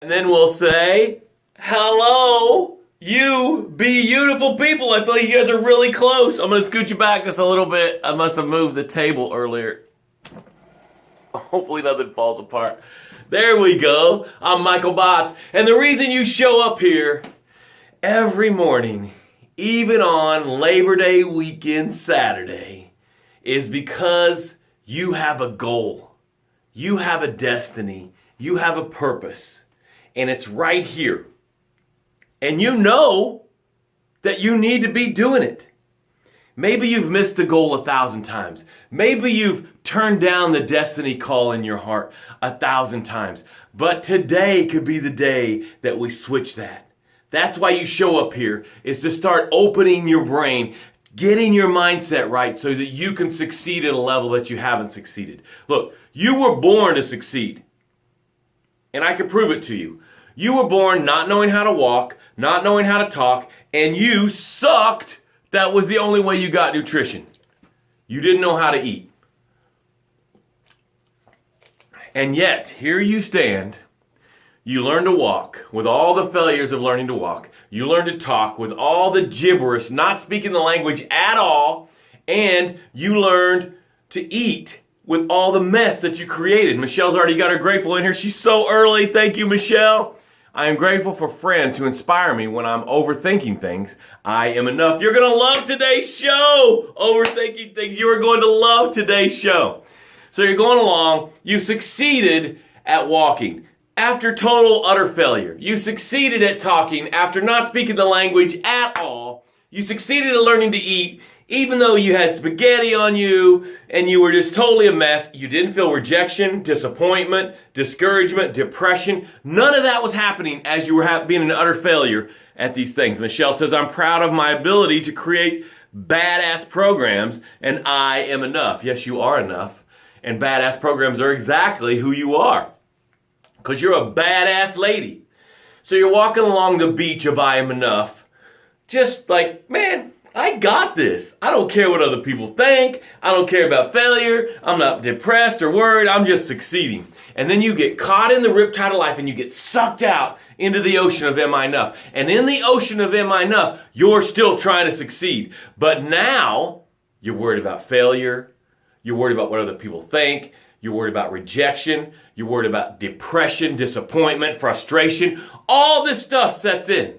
And then we'll say, hello, you beautiful people. I feel like you guys are really close. I'm going to scoot you back just a little bit. I must have moved the table earlier. Hopefully nothing falls apart. There we go. I'm Michael Botts. And the reason you show up here every morning, even on Labor Day weekend Saturday, is because you have a goal. You have a destiny. You have a purpose. And it's right here. And you know that you need to be doing it. Maybe you've missed the goal 1,000 times. Maybe you've turned down the destiny call in your heart 1,000 times. But today could be the day that we switch that. That's why you show up here, is to start opening your brain, getting your mindset right so that you can succeed at a level that you haven't succeeded. Look, you were born to succeed. And I can prove it to you. You were born not knowing how to walk, not knowing how to talk, and you sucked. That was the only way you got nutrition. You didn't know how to eat. And yet, here you stand. You learn to walk with all the failures of learning to walk. You learn to talk with all the gibberish, not speaking the language at all. And you learned to eat with all the mess that you created. Michelle's already got her grateful in here. She's so early. Thank you, Michelle. I am grateful for friends who inspire me when I'm overthinking things. I am enough. You're going to love today's show. Overthinking things. You are going to love today's show. So you're going along. You succeeded at walking after total utter failure. You succeeded at talking after not speaking the language at all. You succeeded at learning to eat even though you had spaghetti on you and you were just totally a mess. You didn't feel rejection, disappointment, discouragement, depression. None of that was happening as you were being an utter failure at these things. Michelle says, I'm proud of my ability to create badass programs, and I am enough. Yes, you are enough. And badass programs are exactly who you are, because you're a badass lady. So you're walking along the beach of I am enough, just like, man, I got this. I don't care what other people think. I don't care about failure. I'm not depressed or worried. I'm just succeeding. And then you get caught in the riptide of life and you get sucked out into the ocean of am I enough? And in the ocean of am I enough, you're still trying to succeed. But now you're worried about failure. You're worried about what other people think. You're worried about rejection. You're worried about depression, disappointment, frustration. All this stuff sets in.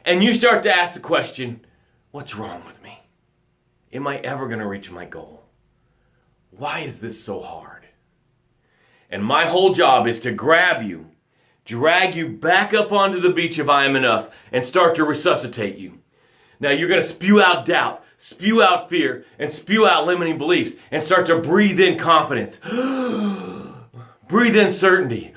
And you start to ask the question, what's wrong with me? Am I ever going to reach my goal? Why is this so hard? And my whole job is to grab you, drag you back up onto the beach of I am enough, and start to resuscitate you. Now you're going to spew out doubt, spew out fear, and spew out limiting beliefs, and start to breathe in confidence. Breathe in certainty.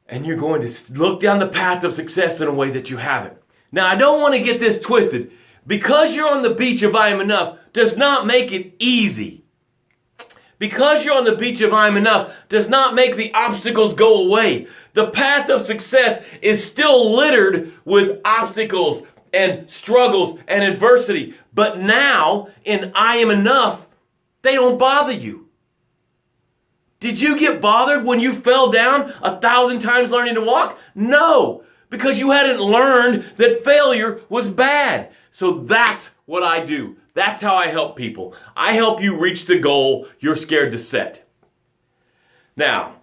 And you're going to look down the path of success in a way that you haven't. Now, I don't want to get this twisted. Because you're on the beach of I am enough does not make it easy. Because you're on the beach of I am enough does not make the obstacles go away. The path of success is still littered with obstacles and struggles and adversity. But now, in I am enough, they don't bother you. Did you get bothered when you fell down 1,000 times learning to walk? No. Because you hadn't learned that failure was bad. So that's what I do. That's how I help people. I help you reach the goal you're scared to set. Now,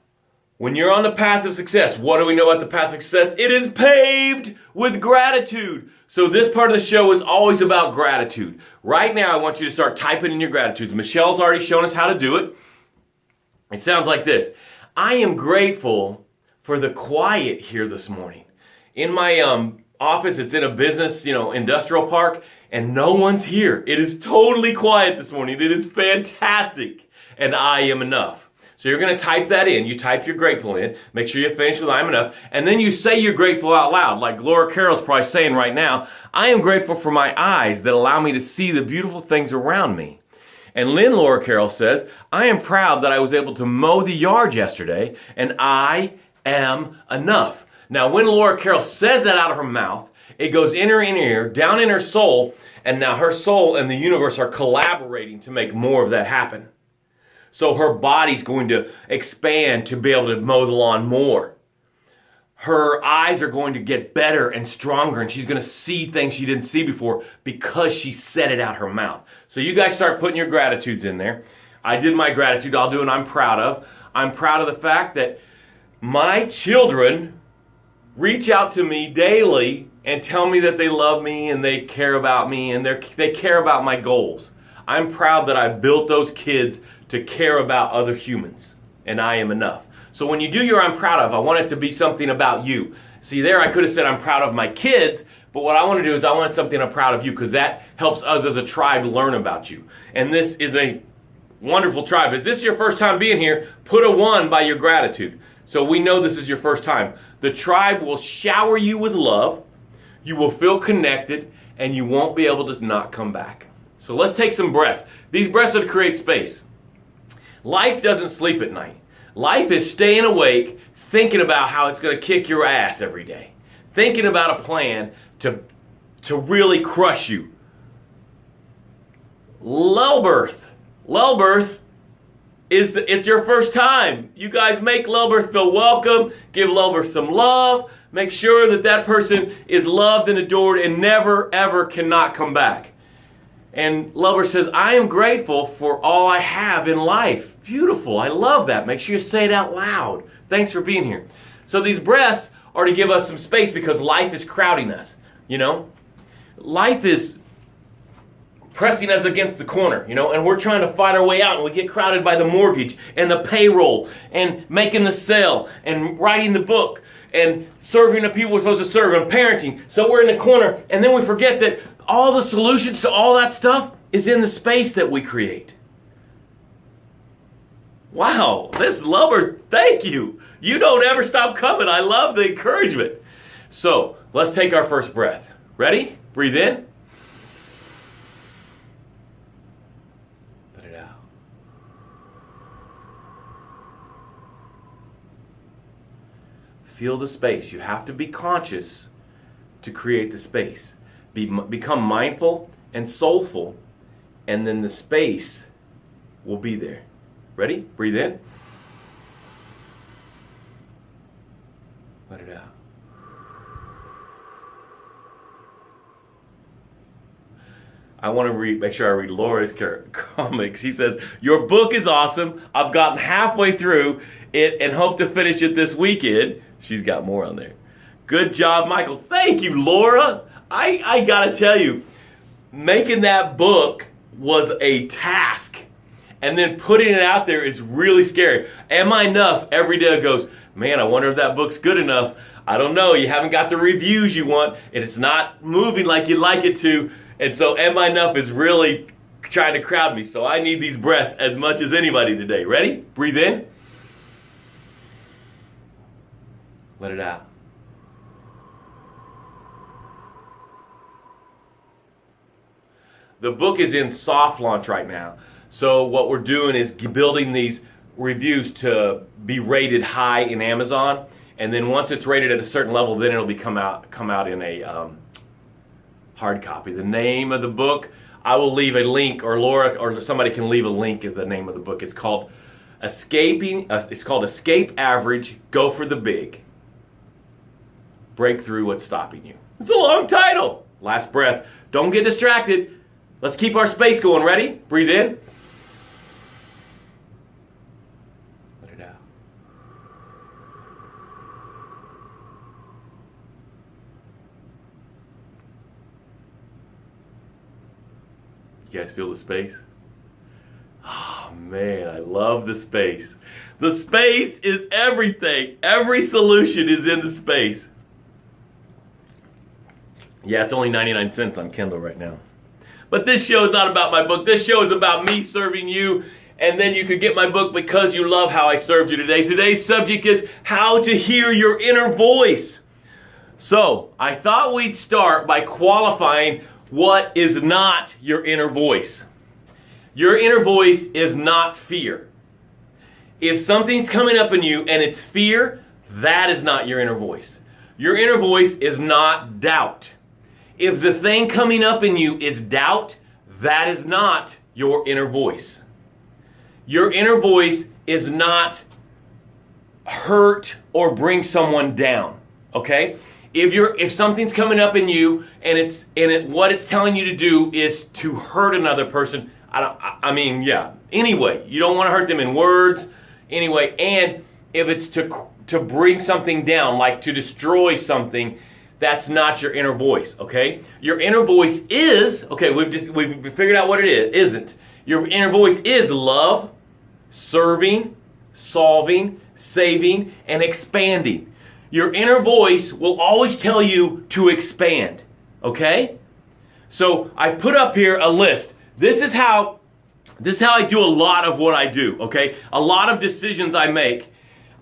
when you're on the path of success, what do we know about the path of success? It is paved with gratitude. So this part of the show is always about gratitude. Right now, I want you to start typing in your gratitudes. Michelle's already shown us how to do it. It sounds like this. I am grateful for the quiet here this morning. In my office, it's in a business, industrial park, and no one's here. It is totally quiet this morning. It is fantastic, and I am enough. So you're going to type that in. You type you're grateful in. Make sure you finish with I am enough, and then you say you're grateful out loud, like Laura Carroll's probably saying right now, I am grateful for my eyes that allow me to see the beautiful things around me. And Laura Carroll says, I am proud that I was able to mow the yard yesterday, and I am enough. Now, when Laura Carroll says that out of her mouth, it goes in her inner ear, down in her soul, and now her soul and the universe are collaborating to make more of that happen. So her body's going to expand to be able to mow the lawn more. Her eyes are going to get better and stronger, and she's going to see things she didn't see before because she said it out her mouth. So you guys start putting your gratitudes in there. I did my gratitude. I'll do what I'm proud of. I'm proud of the fact that my children reach out to me daily and tell me that they love me and they care about me and they care about my goals. I'm proud that I built those kids to care about other humans, and I am enough. So when you do your I'm proud of, I want it to be something about you. See, there I could have said I'm proud of my kids, but what I want to do is I want something I'm proud of you, because that helps us as a tribe learn about you. And this is a wonderful tribe. Is this your first time being here? Put a 1 by your gratitude. So we know this is your first time. The tribe will shower you with love. You will feel connected, and you won't be able to not come back. So let's take some breaths. These breaths are to create space. Life doesn't sleep at night. Life is staying awake, thinking about how it's going to kick your ass every day. Thinking about a plan to really crush you. Lullbirth. Lullbirth it's your first time. You guys make Lullbirth feel welcome. Give Lullbirth some love. Make sure that that person is loved and adored and never, ever cannot come back. And Lullbirth says, I am grateful for all I have in life. Beautiful. I love that. Make sure you say it out loud. Thanks for being here. So these breaths are to give us some space because life is crowding us. You know, life is pressing us against the corner, you know, and we're trying to fight our way out, and we get crowded by the mortgage and the payroll and making the sale and writing the book and serving the people we're supposed to serve and parenting. So we're in the corner, and then we forget that all the solutions to all that stuff is in the space that we create. Wow, this Lullbirth, thank you. You don't ever stop coming. I love the encouragement. So let's take our first breath. Ready? Breathe in. Let it out. Feel the space. You have to be conscious to create the space. Become mindful and soulful, and then the space will be there. Ready? Breathe in. Let it out. I want to make sure I read Laura's comic. She says, your book is awesome. I've gotten halfway through it and hope to finish it this weekend. She's got more on there. Good job, Michael. Thank you, Laura. I gotta tell you, making that book was a task. And then putting it out there is really scary. Am I enough? Every day goes, man, I wonder if that book's good enough. I don't know. You haven't got the reviews you want, and it's not moving like you'd like it to. And so am I enough is really trying to crowd me. So I need these breaths as much as anybody today. Ready? Breathe in. Let it out. The book is in soft launch right now. So what we're doing is building these reviews to be rated high in Amazon. And then once it's rated at a certain level, then it'll come out in a hard copy. The name of the book, I will leave a link, or Laura or somebody can leave a link at the name of the book. It's called Escape Average, Go for the Big. Break through what's stopping you. It's a long title. Last breath. Don't get distracted. Let's keep our space going. Ready? Breathe in. Let it out. You guys feel the space? Oh man, I love the space. The space is everything. Every solution is in the space. Yeah, it's only 99 cents on Kindle right now. But this show is not about my book. This show is about me serving you. And then you could get my book because you love how I served you today. Today's subject is how to hear your inner voice. So I thought we'd start by qualifying what is not your inner voice. Your inner voice is not fear. If something's coming up in you and it's fear, that is not your inner voice. Your inner voice is not doubt. If the thing coming up in you is doubt, that is not your inner voice. your inner voice is not hurt or bring someone down. Okay? If something's coming up in you and what it's telling you to do is to hurt another person, anyway, you don't want to hurt them in words, anyway, and if it's to bring something down, like to destroy something, that's not your inner voice, okay? Your inner voice is, okay, we've figured out what it isn't. Your inner voice is love, serving, solving, saving, and expanding. Your inner voice will always tell you to expand, okay? So I put up here a list. This is how I do a lot of what I do, okay? A lot of decisions I make.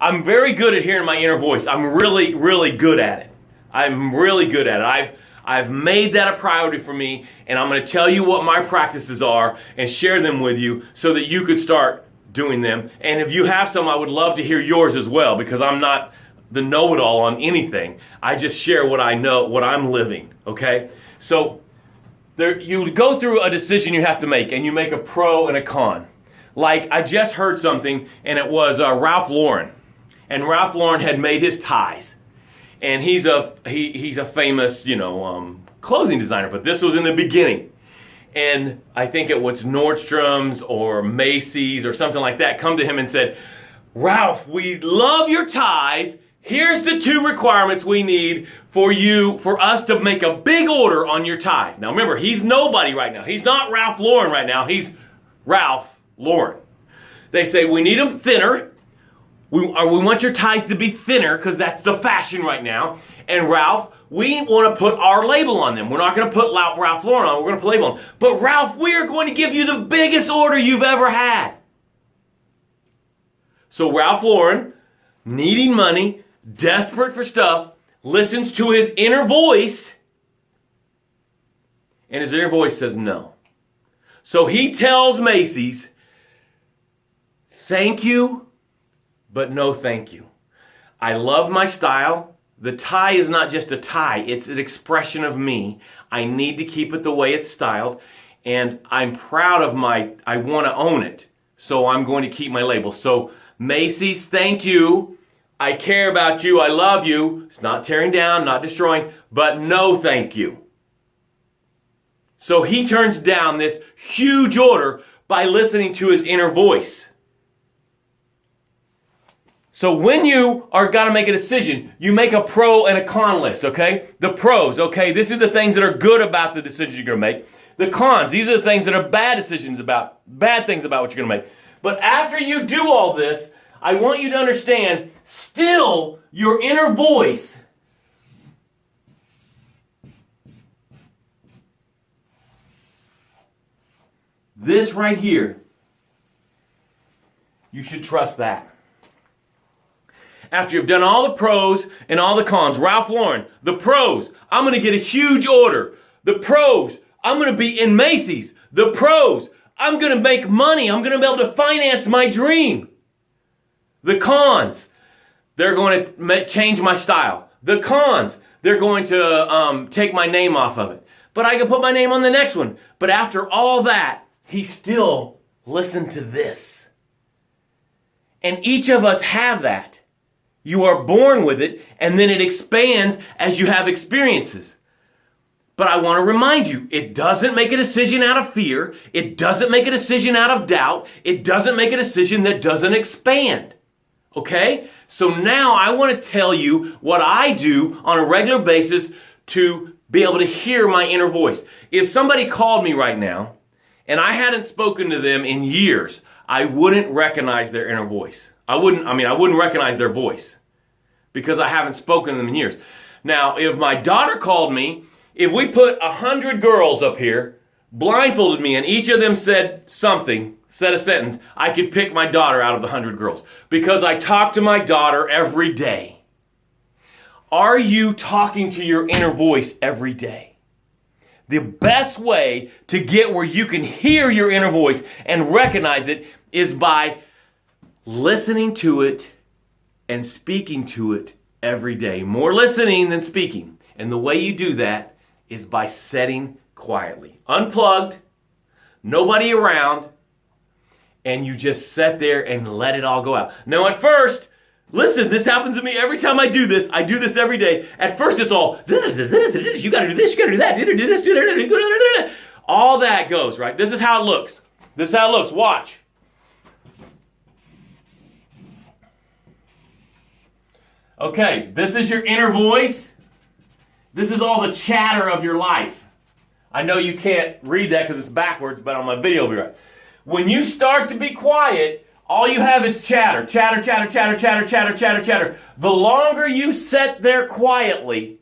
I'm very good at hearing my inner voice. I'm really, really good at it. I'm really good at it. I've made that a priority for me, and I'm going to tell you what my practices are and share them with you so that you could start doing them. And if you have some, I would love to hear yours as well, because I'm not the know-it-all on anything. I just share what I know, what I'm living, okay? So you go through a decision you have to make, and you make a pro and a con. Like, I just heard something, and it was Ralph Lauren. And Ralph Lauren had made his ties. And he's a famous, clothing designer, but this was in the beginning. And I think it was Nordstrom's or Macy's or something like that come to him and said, "Ralph, we love your ties. Here's the 2 requirements we need for us to make a big order on your ties." Now remember, he's nobody right now. He's not Ralph Lauren right now. He's Ralph Lauren. They say, "We need them thinner. We want your ties to be thinner because that's the fashion right now. And Ralph, we want to put our label on them. We're not going to put Ralph Lauren on. We're going to put a label on them. But Ralph, we are going to give you the biggest order you've ever had." So Ralph Lauren, needing money, desperate for stuff, listens to his inner voice, and his inner voice says no. So he tells Macy's, "Thank you, but no thank you. I love my style. The tie is not just a tie. It's an expression of me. I need to keep it the way it's styled. And I'm proud of I want to own it. So I'm going to keep my label. So Macy's, thank you. I care about you. I love you." It's not tearing down, not destroying, but no thank you. So he turns down this huge order by listening to his inner voice. So when you are got to make a decision, you make a pro and a con list, okay? The pros, okay, this is the things that are good about the decision you're going to make. The cons, these are the things that are bad things about what you're going to make. But after you do all this, I want you to understand, still, your inner voice this right here, you should trust that. After you've done all the pros and all the cons, Ralph Lauren, the pros, I'm going to get a huge order. The pros, I'm going to be in Macy's. The pros, I'm going to make money. I'm going to be able to finance my dream. The cons, they're going to change my style. The cons, they're going to take my name off of it. But I can put my name on the next one. But after all that, he still listened to this. And each of us have that. You are born with it, and then it expands as you have experiences. But I want to remind you, it doesn't make a decision out of fear. It doesn't make a decision out of doubt. It doesn't make a decision that doesn't expand. Okay? So now I want to tell you what I do on a regular basis to be able to hear my inner voice. If somebody called me right now, and I hadn't spoken to them in years, I wouldn't recognize their inner voice. I wouldn't recognize their voice because I haven't spoken to them in years. Now, if my daughter called me, if we put 100 girls up here, blindfolded me, and each of them said a sentence, I could pick my daughter out of the 100 girls because I talk to my daughter every day. Are you talking to your inner voice every day? The best way to get where you can hear your inner voice and recognize it is by listening to it and speaking to it every day. More listening than speaking. And the way you do that is by sitting quietly. Unplugged, nobody around, and you just sit there and let it all go out. Now at first, listen, this happens to me every time I do this. I do this every day. At first it's all, this, you gotta do this, you gotta do that, do this, all that goes, right? This is how it looks. This is how it looks. Watch. Okay, this is your inner voice. This is all the chatter of your life. I know you can't read that because it's backwards, but on my video it'll be right. When you start to be quiet, all you have is chatter. Chatter, chatter, chatter, chatter, chatter, chatter, chatter. The longer you sit there quietly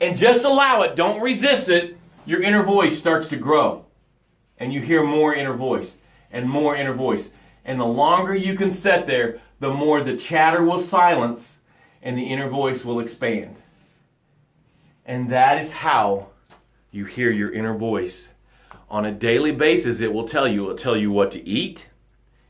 and just allow it, don't resist it, your inner voice starts to grow. And you hear more inner voice and more inner voice. And the longer you can sit there, the more the chatter will silence and the inner voice will expand. And that is how you hear your inner voice. On a daily basis, it will tell you what to eat.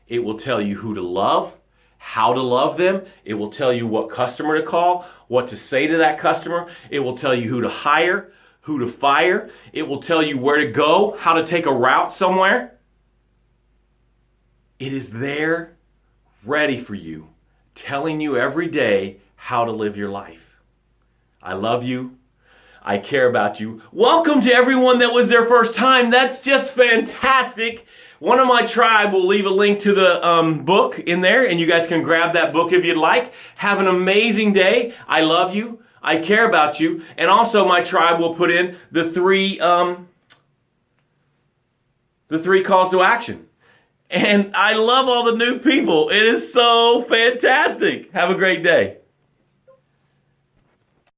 It will tell you who to love, how to love them. It will tell you what customer to call, what to say to that customer. It will tell you who to hire, who to fire. It will tell you where to go, how to take a route somewhere. It is there, ready for you, telling you every day how to live your life. I love you. I care about you. Welcome to everyone that was their first time. That's just fantastic. One of my tribe will leave a link to the book in there, and you guys can grab that book if you'd like. Have an amazing day. I love you. I care about you. And also my tribe will put in the three calls to action. And I love all the new people. It is so fantastic. Have a great day.